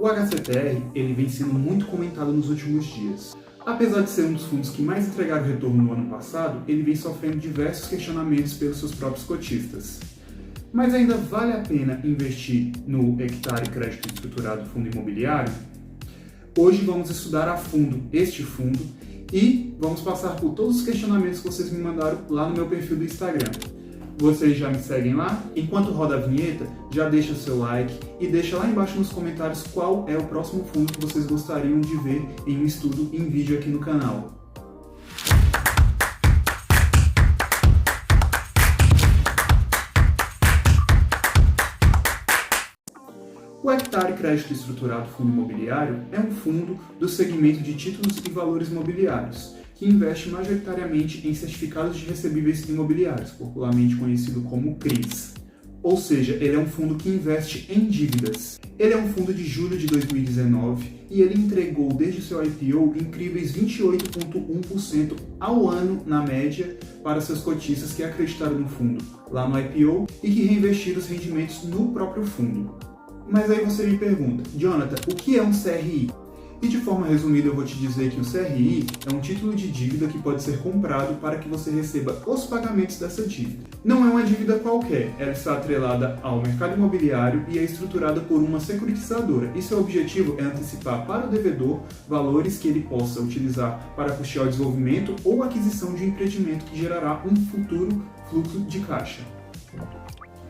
O HCTR ele vem sendo muito comentado nos últimos dias. Apesar de ser um dos fundos que mais entregaram retorno no ano passado, ele vem sofrendo diversos questionamentos pelos seus próprios cotistas. Mas ainda vale a pena investir no Hectare Crédito Estruturado Fundo Imobiliário? Hoje vamos estudar a fundo este fundo e vamos passar por todos os questionamentos que vocês me mandaram lá no meu perfil do Instagram. Vocês já me seguem lá? Enquanto roda a vinheta, já deixa o seu like e deixa lá embaixo nos comentários qual é o próximo fundo que vocês gostariam de ver em um estudo em vídeo aqui no canal. O Hectare Crédito Estruturado Fundo Imobiliário é um fundo do segmento de títulos e valores imobiliários, que investe majoritariamente em certificados de recebíveis imobiliários, popularmente conhecido como CRIs. Ou seja, ele é um fundo que investe em dívidas. Ele é um fundo de julho de 2019 e ele entregou desde o seu IPO incríveis 28,1% ao ano na média para seus cotistas que acreditaram no fundo lá no IPO e que reinvestiram os rendimentos no próprio fundo. Mas aí você me pergunta, Jonathan, o que é um CRI? E de forma resumida eu vou te dizer que o CRI é um título de dívida que pode ser comprado para que você receba os pagamentos dessa dívida. Não é uma dívida qualquer, ela está atrelada ao mercado imobiliário e é estruturada por uma securitizadora. E seu objetivo é antecipar para o devedor valores que ele possa utilizar para custear o desenvolvimento ou aquisição de um empreendimento que gerará um futuro fluxo de caixa.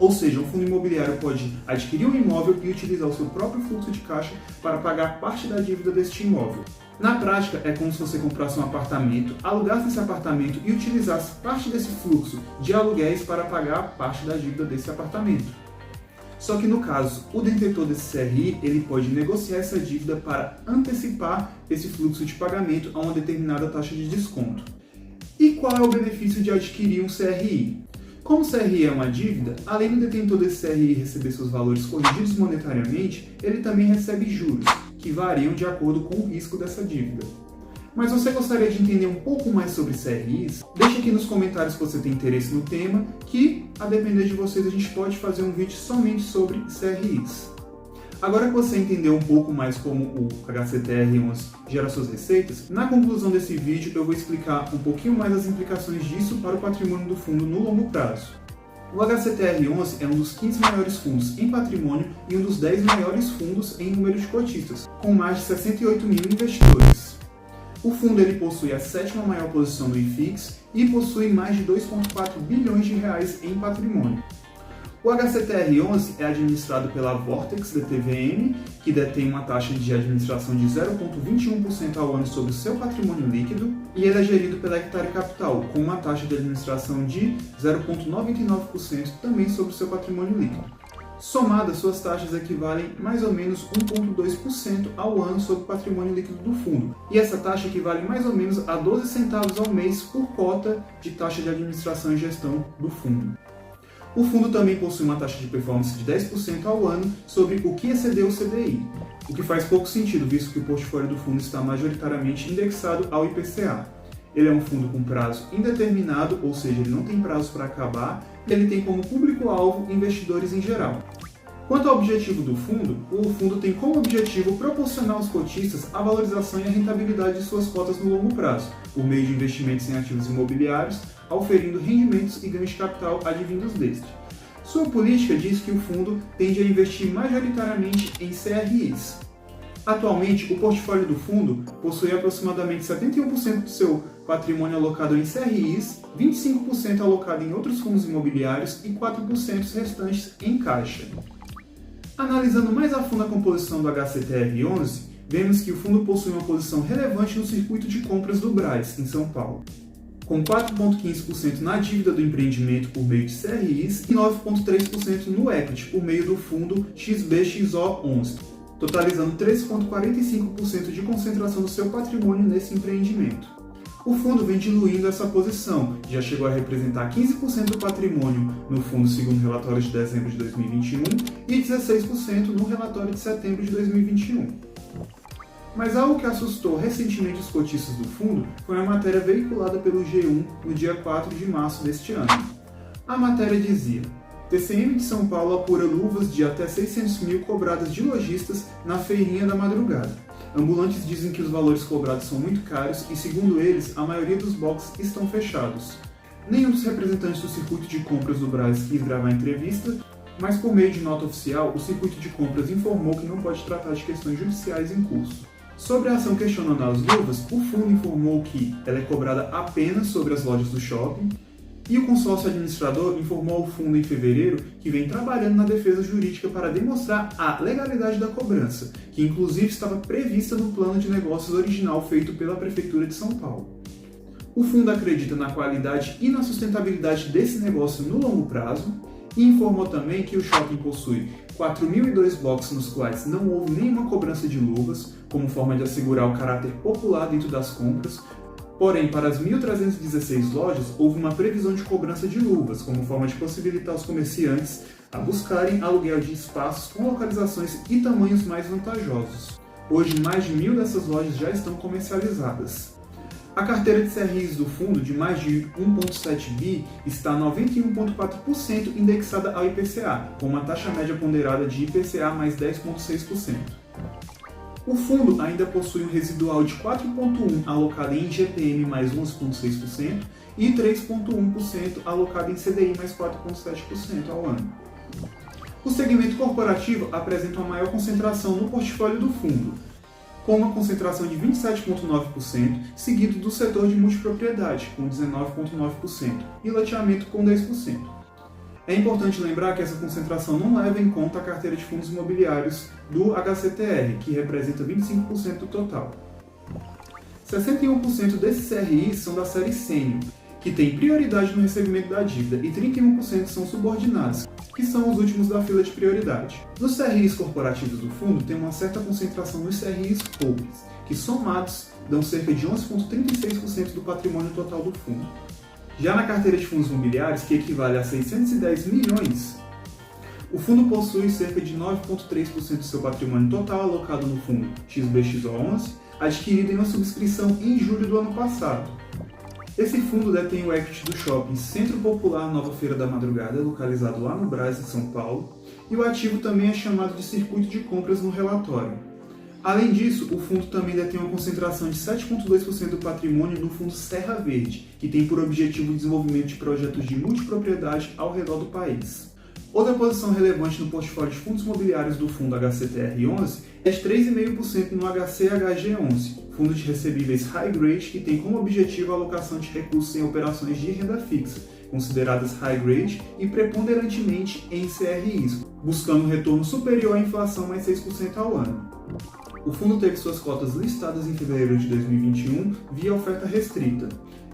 Ou seja, um fundo imobiliário pode adquirir um imóvel e utilizar o seu próprio fluxo de caixa para pagar parte da dívida deste imóvel. Na prática, é como se você comprasse um apartamento, alugasse esse apartamento e utilizasse parte desse fluxo de aluguéis para pagar parte da dívida desse apartamento. Só que no caso, o detentor desse CRI, ele pode negociar essa dívida para antecipar esse fluxo de pagamento a uma determinada taxa de desconto. E qual é o benefício de adquirir um CRI? Como o CRI é uma dívida, além do detentor desse CRI receber seus valores corrigidos monetariamente, ele também recebe juros, que variam de acordo com o risco dessa dívida. Mas você gostaria de entender um pouco mais sobre CRIs? Deixe aqui nos comentários se você tem interesse no tema, que, a depender de vocês, a gente pode fazer um vídeo somente sobre CRIs. Agora que você entendeu um pouco mais como o HCTR11 gera suas receitas, na conclusão desse vídeo eu vou explicar um pouquinho mais as implicações disso para o patrimônio do fundo no longo prazo. O HCTR11 é um dos 15 maiores fundos em patrimônio e um dos 10 maiores fundos em número de cotistas, com mais de 68 mil investidores. O fundo ele possui a 7ª maior posição no IFIX e possui mais de 2,4 bilhões de reais em patrimônio. O HCTR11 é administrado pela Vortex DTVM, que detém uma taxa de administração de 0,21% ao ano sobre o seu patrimônio líquido, e ele é gerido pela Hectare Capital, com uma taxa de administração de 0,99% também sobre o seu patrimônio líquido. Somadas, suas taxas equivalem mais ou menos 1,2% ao ano sobre o patrimônio líquido do fundo, e essa taxa equivale mais ou menos a 12 centavos ao mês por cota de taxa de administração e gestão do fundo. O fundo também possui uma taxa de performance de 10% ao ano sobre o que excedeu o CDI, o que faz pouco sentido, visto que o portfólio do fundo está majoritariamente indexado ao IPCA. Ele é um fundo com prazo indeterminado, ou seja, ele não tem prazo para acabar, e ele tem como público-alvo investidores em geral. Quanto ao objetivo do fundo, o fundo tem como objetivo proporcionar aos cotistas a valorização e a rentabilidade de suas cotas no longo prazo, por meio de investimentos em ativos imobiliários, auferindo rendimentos e ganhos de capital advindos deste. Sua política diz que o fundo tende a investir majoritariamente em CRIs. Atualmente, o portfólio do fundo possui aproximadamente 71% do seu patrimônio alocado em CRIs, 25% alocado em outros fundos imobiliários e 4% restantes em caixa. Analisando mais a fundo a composição do HCTR11, vemos que o fundo possui uma posição relevante no circuito de compras do Brás, em São Paulo, com 4,15% na dívida do empreendimento por meio de CRIs e 9,3% no equity por meio do fundo XBXO11, totalizando 13,45% de concentração do seu patrimônio nesse empreendimento. O fundo vem diluindo essa posição, já chegou a representar 15% do patrimônio no fundo segundo o relatório de dezembro de 2021 e 16% no relatório de setembro de 2021. Mas algo que assustou recentemente os cotistas do fundo foi a matéria veiculada pelo G1 no dia 4 de março deste ano. A matéria dizia: TCM de São Paulo apura luvas de até 600 mil cobradas de lojistas na feirinha da madrugada. Ambulantes dizem que os valores cobrados são muito caros e, segundo eles, a maioria dos boxes estão fechados. Nenhum dos representantes do circuito de compras do Brás quis gravar a entrevista, mas por meio de nota oficial, o circuito de compras informou que não pode tratar de questões judiciais em curso. Sobre a ação questionando as luvas, o fundo informou que ela é cobrada apenas sobre as lojas do shopping, e o consórcio administrador informou ao fundo em fevereiro que vem trabalhando na defesa jurídica para demonstrar a legalidade da cobrança, que inclusive estava prevista no plano de negócios original feito pela Prefeitura de São Paulo. O fundo acredita na qualidade e na sustentabilidade desse negócio no longo prazo e informou também que o shopping possui 4.002 boxes nos quais não houve nenhuma cobrança de luvas, como forma de assegurar o caráter popular dentro das compras. Porém, para as 1.316 lojas, houve uma previsão de cobrança de luvas, como forma de possibilitar os comerciantes a buscarem aluguel de espaços com localizações e tamanhos mais vantajosos. Hoje, mais de 1.000 dessas lojas já estão comercializadas. A carteira de CRIs do fundo, de mais de 1,7 bi, está 91,4% indexada ao IPCA, com uma taxa média ponderada de IPCA mais 10,6%. O fundo ainda possui um residual de 4,1% alocado em IGPM mais 11,6% e 3,1% alocado em CDI mais 4,7% ao ano. O segmento corporativo apresenta uma maior concentração no portfólio do fundo, com uma concentração de 27,9%, seguido do setor de multipropriedade, com 19,9%, e loteamento com 10%. É importante lembrar que essa concentração não leva em conta a carteira de fundos imobiliários do HCTR, que representa 25% do total. 61% desses CRIs são da série Sênior, que tem prioridade no recebimento da dívida, e 31% são subordinados, que são os últimos da fila de prioridade. Nos CRIs corporativos do fundo, tem uma certa concentração nos CRIs Holdings, que somados dão cerca de 11,36% do patrimônio total do fundo. Já na carteira de fundos imobiliários, que equivale a 610 milhões, o fundo possui cerca de 9,3% do seu patrimônio total alocado no fundo XBXO11, adquirido em uma subscrição em julho do ano passado. Esse fundo detém o equity do shopping Centro Popular Nova Feira da Madrugada, localizado lá no Brás, em São Paulo, e o ativo também é chamado de circuito de compras no relatório. Além disso, o fundo também detém uma concentração de 7,2% do patrimônio no fundo Serra Verde, que tem por objetivo o desenvolvimento de projetos de multipropriedade ao redor do país. Outra posição relevante no portfólio de fundos imobiliários do fundo HCTR11 é de 3,5% no HCHG11, fundo de recebíveis high grade que tem como objetivo a alocação de recursos em operações de renda fixa, consideradas high grade e preponderantemente em CRIs, buscando um retorno superior à inflação mais 6% ao ano. O fundo teve suas cotas listadas em fevereiro de 2021 via oferta restrita.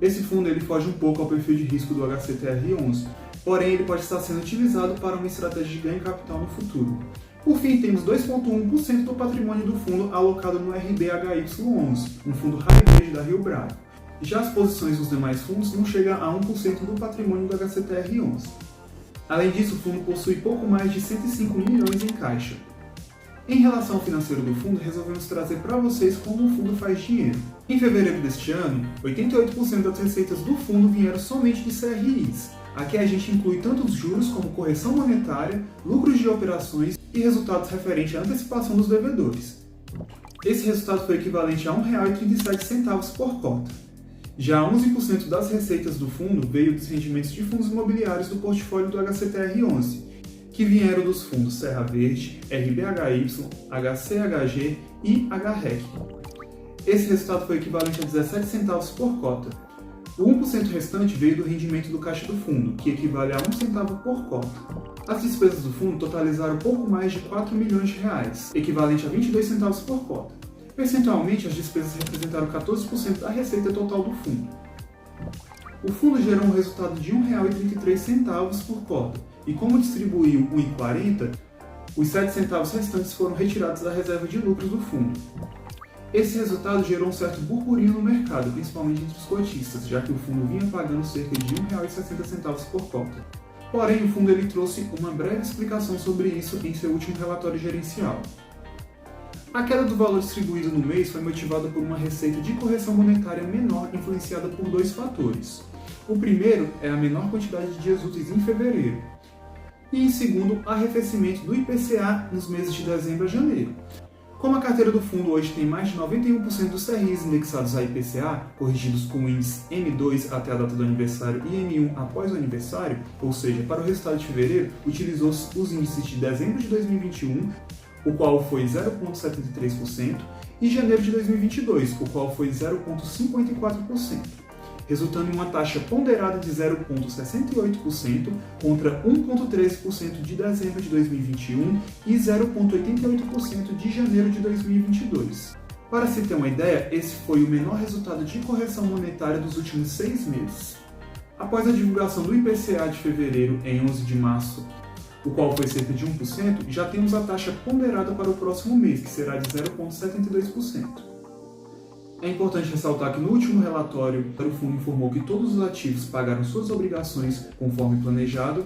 Esse fundo ele foge um pouco ao perfil de risco do HCTR11, porém ele pode estar sendo utilizado para uma estratégia de ganho de capital no futuro. Por fim, temos 2,1% do patrimônio do fundo alocado no RBHY11, um fundo high grade da Rio Bravo. Já as posições dos demais fundos não chegam a 1% do patrimônio do HCTR11. Além disso, o fundo possui pouco mais de 105 milhões em caixa. Em relação ao financeiro do fundo, resolvemos trazer para vocês como o fundo faz dinheiro. Em fevereiro deste ano, 88% das receitas do fundo vieram somente de CRIs. Aqui a gente inclui tanto os juros como correção monetária, lucros de operações e resultados referentes à antecipação dos devedores. Esse resultado foi equivalente a R$ 1,37 por cota. Já 11% das receitas do fundo veio dos rendimentos de fundos imobiliários do portfólio do HCTR11, que vieram dos fundos Serra Verde, RBHY, HCHG e HREC. Esse resultado foi equivalente a 17 centavos por cota. O 1% restante veio do rendimento do caixa do fundo, que equivale a 1 centavo por cota. As despesas do fundo totalizaram pouco mais de R$ 4 milhões, equivalente a 22 centavos por cota. Percentualmente, as despesas representaram 14% da receita total do fundo. O fundo gerou um resultado de R$ 1,33 por cota, e como distribuiu R$ 1,40, os 7 centavos restantes foram retirados da reserva de lucros do fundo. Esse resultado gerou um certo burburinho no mercado, principalmente entre os cotistas, já que o fundo vinha pagando cerca de R$ 1,60 por cota. Porém, o fundo ele trouxe uma breve explicação sobre isso em seu último relatório gerencial. A queda do valor distribuído no mês foi motivada por uma receita de correção monetária menor influenciada por dois fatores. O primeiro é a menor quantidade de dias úteis em fevereiro. E em segundo, arrefecimento do IPCA nos meses de dezembro a janeiro. Como a carteira do fundo hoje tem mais de 91% dos CRIs indexados a IPCA, corrigidos com o índice M2 até a data do aniversário e M1 após o aniversário, ou seja, para o resultado de fevereiro, utilizou os índices de dezembro de 2021, o qual foi 0,73%, e janeiro de 2022, o qual foi 0,54%, resultando em uma taxa ponderada de 0,68% contra 1,13% de dezembro de 2021 e 0,88% de janeiro de 2022. Para se ter uma ideia, esse foi o menor resultado de correção monetária dos últimos 6 meses. Após a divulgação do IPCA de fevereiro em 11 de março, o qual foi cerca de 1%, já temos a taxa ponderada para o próximo mês, que será de 0,72%. É importante ressaltar que no último relatório, o fundo informou que todos os ativos pagaram suas obrigações conforme planejado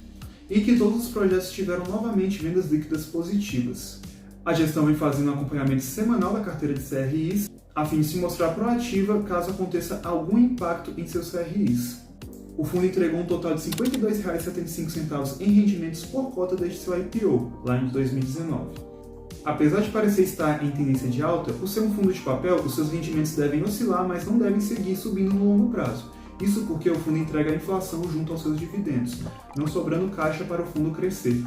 e que todos os projetos tiveram novamente vendas líquidas positivas. A gestão vem fazendo um acompanhamento semanal da carteira de CRIs, a fim de se mostrar proativa caso aconteça algum impacto em seus CRIs. O fundo entregou um total de R$ 52,75 em rendimentos por cota desde seu IPO, lá em 2019. Apesar de parecer estar em tendência de alta, por ser um fundo de papel, os seus rendimentos devem oscilar, mas não devem seguir subindo no longo prazo. Isso porque o fundo entrega a inflação junto aos seus dividendos, não sobrando caixa para o fundo crescer.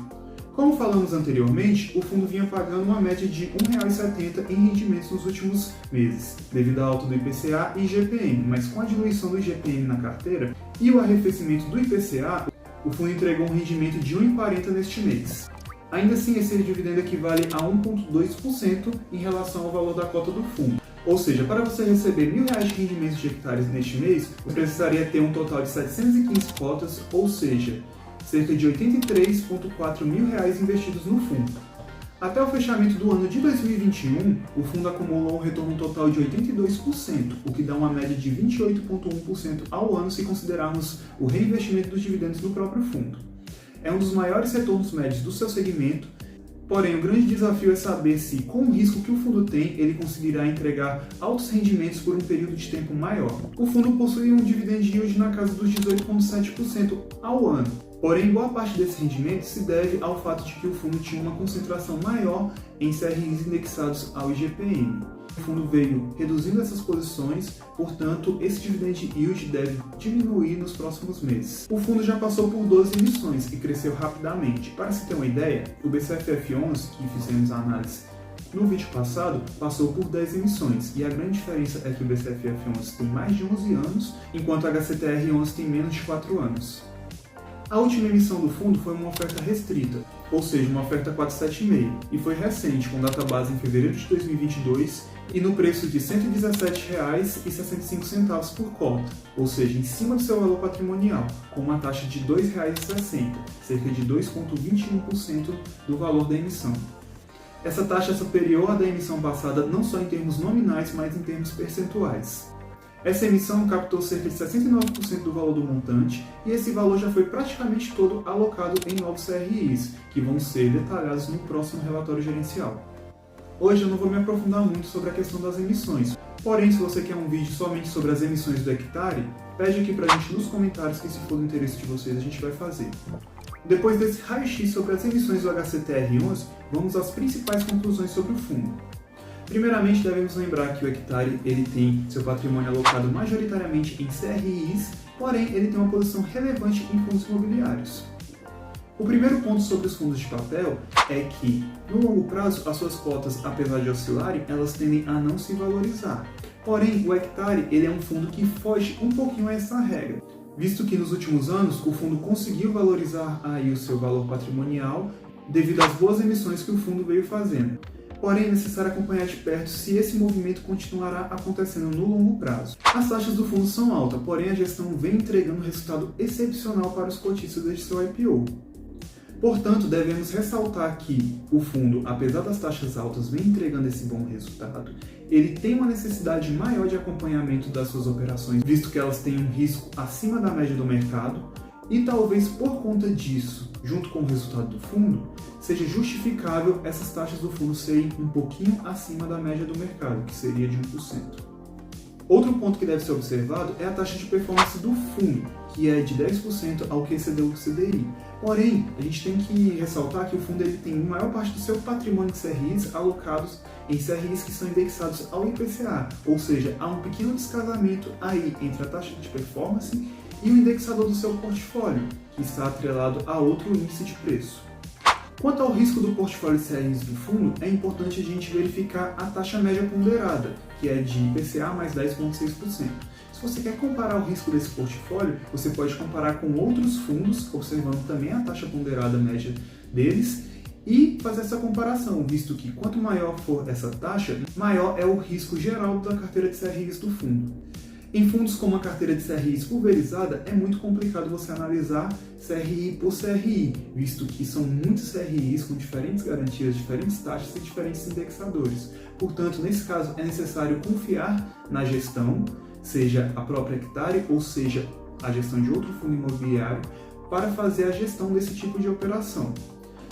Como falamos anteriormente, o fundo vinha pagando uma média de R$ 1,70 em rendimentos nos últimos meses, devido à alta do IPCA e IGPM, mas com a diluição do IGPM na carteira e o arrefecimento do IPCA, o fundo entregou um rendimento de R$ 1,40 neste mês. Ainda assim, esse dividendo equivale a 1,2% em relação ao valor da cota do fundo. Ou seja, para você receber R$ 1.000 de rendimentos de hectares neste mês, você precisaria ter um total de 715 cotas, ou seja, cerca de R$ 83,4 mil investidos no fundo. Até o fechamento do ano de 2021, o fundo acumulou um retorno total de 82%, o que dá uma média de 28,1% ao ano se considerarmos o reinvestimento dos dividendos no próprio fundo. É um dos maiores retornos médios do seu segmento, porém o grande desafio é saber se, com o risco que o fundo tem, ele conseguirá entregar altos rendimentos por um período de tempo maior. O fundo possui um dividend yield na casa dos 18,7% ao ano. Porém, boa parte desse rendimento se deve ao fato de que o fundo tinha uma concentração maior em CRIs indexados ao IGPM. O fundo veio reduzindo essas posições, portanto, esse dividend yield deve diminuir nos próximos meses. O fundo já passou por 12 emissões e cresceu rapidamente. Para se ter uma ideia, o BCFF11, que fizemos a análise no vídeo passado, passou por 10 emissões, e a grande diferença é que o BCFF11 tem mais de 11 anos, enquanto o HCTR11 tem menos de 4 anos. A última emissão do fundo foi uma oferta restrita, ou seja, uma oferta 4,75, e foi recente, com data base em fevereiro de 2022 e no preço de R$ 117,65 por cota, ou seja, em cima do seu valor patrimonial, com uma taxa de R$ 2,60, cerca de 2,21% do valor da emissão. Essa taxa é superior à da emissão passada não só em termos nominais, mas em termos percentuais. Essa emissão captou cerca de 69% do valor do montante e esse valor já foi praticamente todo alocado em novos CRIs, que vão ser detalhados no próximo relatório gerencial. Hoje eu não vou me aprofundar muito sobre a questão das emissões, porém se você quer um vídeo somente sobre as emissões do hectare, pede aqui pra gente nos comentários que se for do interesse de vocês a gente vai fazer. Depois desse raio-x sobre as emissões do HCTR11, vamos às principais conclusões sobre o fundo. Primeiramente, devemos lembrar que o hectare ele tem seu patrimônio alocado majoritariamente em CRIs, porém ele tem uma posição relevante em fundos imobiliários. O primeiro ponto sobre os fundos de papel é que, no longo prazo, as suas cotas, apesar de oscilarem, elas tendem a não se valorizar. Porém, o hectare ele é um fundo que foge um pouquinho a essa regra, visto que nos últimos anos o fundo conseguiu valorizar aí o seu valor patrimonial devido às boas emissões que o fundo veio fazendo. Porém, é necessário acompanhar de perto se esse movimento continuará acontecendo no longo prazo. As taxas do fundo são altas, porém a gestão vem entregando resultado excepcional para os cotistas desde seu IPO. Portanto, devemos ressaltar que o fundo, apesar das taxas altas, vem entregando esse bom resultado. Ele tem uma necessidade maior de acompanhamento das suas operações, visto que elas têm um risco acima da média do mercado, e talvez por conta disso, junto com o resultado do fundo, seja justificável essas taxas do fundo serem um pouquinho acima da média do mercado, que seria de 1%. Outro ponto que deve ser observado é a taxa de performance do fundo, que é de 10% ao que excedeu o CDI. Porém, a gente tem que ressaltar que o fundo ele tem a maior parte do seu patrimônio de CRIs alocados em CRIs que são indexados ao IPCA, ou seja, há um pequeno descasamento aí entre a taxa de performance e o indexador do seu portfólio, que está atrelado a outro índice de preço. Quanto ao risco do portfólio de CRIs do fundo, é importante a gente verificar a taxa média ponderada, que é de IPCA mais 10,6%. Se você quer comparar o risco desse portfólio, você pode comparar com outros fundos, observando também a taxa ponderada média deles, e fazer essa comparação, visto que quanto maior for essa taxa, maior é o risco geral da carteira de CRIs do fundo. Em fundos como a carteira de CRIs pulverizada, é muito complicado você analisar CRI por CRI, visto que são muitos CRIs com diferentes garantias, diferentes taxas e diferentes indexadores. Portanto, nesse caso, é necessário confiar na gestão, seja a própria Hectare ou seja a gestão de outro fundo imobiliário, para fazer a gestão desse tipo de operação.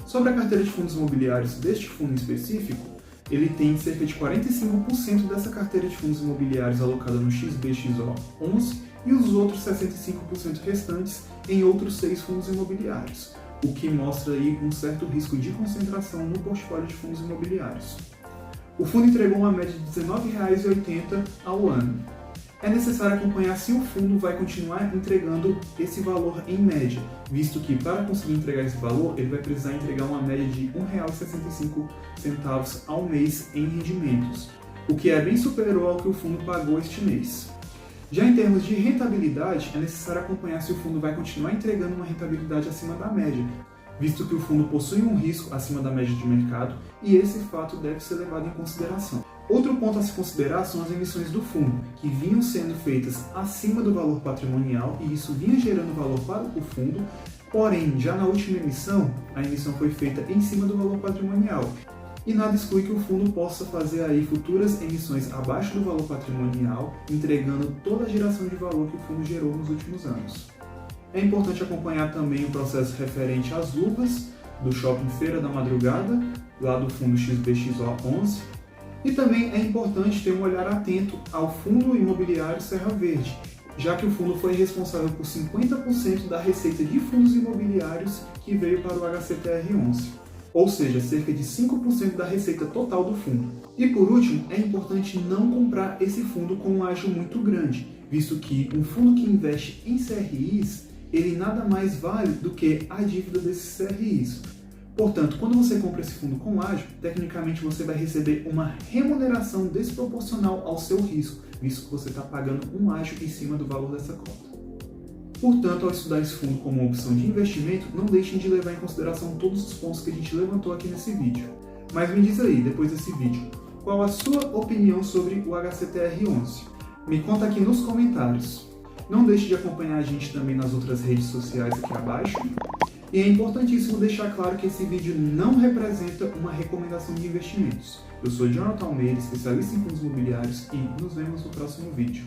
Sobre a carteira de fundos imobiliários deste fundo específico, ele tem cerca de 45% dessa carteira de fundos imobiliários alocada no XBXO11 e os outros 65% restantes em outros 6 fundos imobiliários, o que mostra aí um certo risco de concentração no portfólio de fundos imobiliários. O fundo entregou uma média de R$ 19,80 ao ano. É necessário acompanhar se o fundo vai continuar entregando esse valor em média, visto que para conseguir entregar esse valor, ele vai precisar entregar uma média de R$ 1,65 ao mês em rendimentos, o que é bem superior ao que o fundo pagou este mês. Já em termos de rentabilidade, é necessário acompanhar se o fundo vai continuar entregando uma rentabilidade acima da média, visto que o fundo possui um risco acima da média de mercado e esse fato deve ser levado em consideração. Outro ponto a se considerar são as emissões do fundo, que vinham sendo feitas acima do valor patrimonial e isso vinha gerando valor para o fundo, porém, já na última emissão, a emissão foi feita em cima do valor patrimonial. E nada exclui que o fundo possa fazer aí futuras emissões abaixo do valor patrimonial, entregando toda a geração de valor que o fundo gerou nos últimos anos. É importante acompanhar também o processo referente às luvas do Shopping Feira da Madrugada, lá do fundo XBXO11, e também é importante ter um olhar atento ao fundo imobiliário Serra Verde, já que o fundo foi responsável por 50% da receita de fundos imobiliários que veio para o HCTR11, ou seja, cerca de 5% da receita total do fundo. E por último, é importante não comprar esse fundo com um ágio muito grande, visto que um fundo que investe em CRIs, ele nada mais vale do que a dívida desses CRIs. Portanto, quando você compra esse fundo com ágio, tecnicamente você vai receber uma remuneração desproporcional ao seu risco, visto que você está pagando um ágio em cima do valor dessa cota. Portanto, ao estudar esse fundo como uma opção de investimento, não deixem de levar em consideração todos os pontos que a gente levantou aqui nesse vídeo. Mas me diz aí, depois desse vídeo, qual a sua opinião sobre o HCTR11? Me conta aqui nos comentários. Não deixe de acompanhar a gente também nas outras redes sociais aqui abaixo. E é importantíssimo deixar claro que esse vídeo não representa uma recomendação de investimentos. Eu sou Jonathan Almeida, especialista em fundos imobiliários, e nos vemos no próximo vídeo.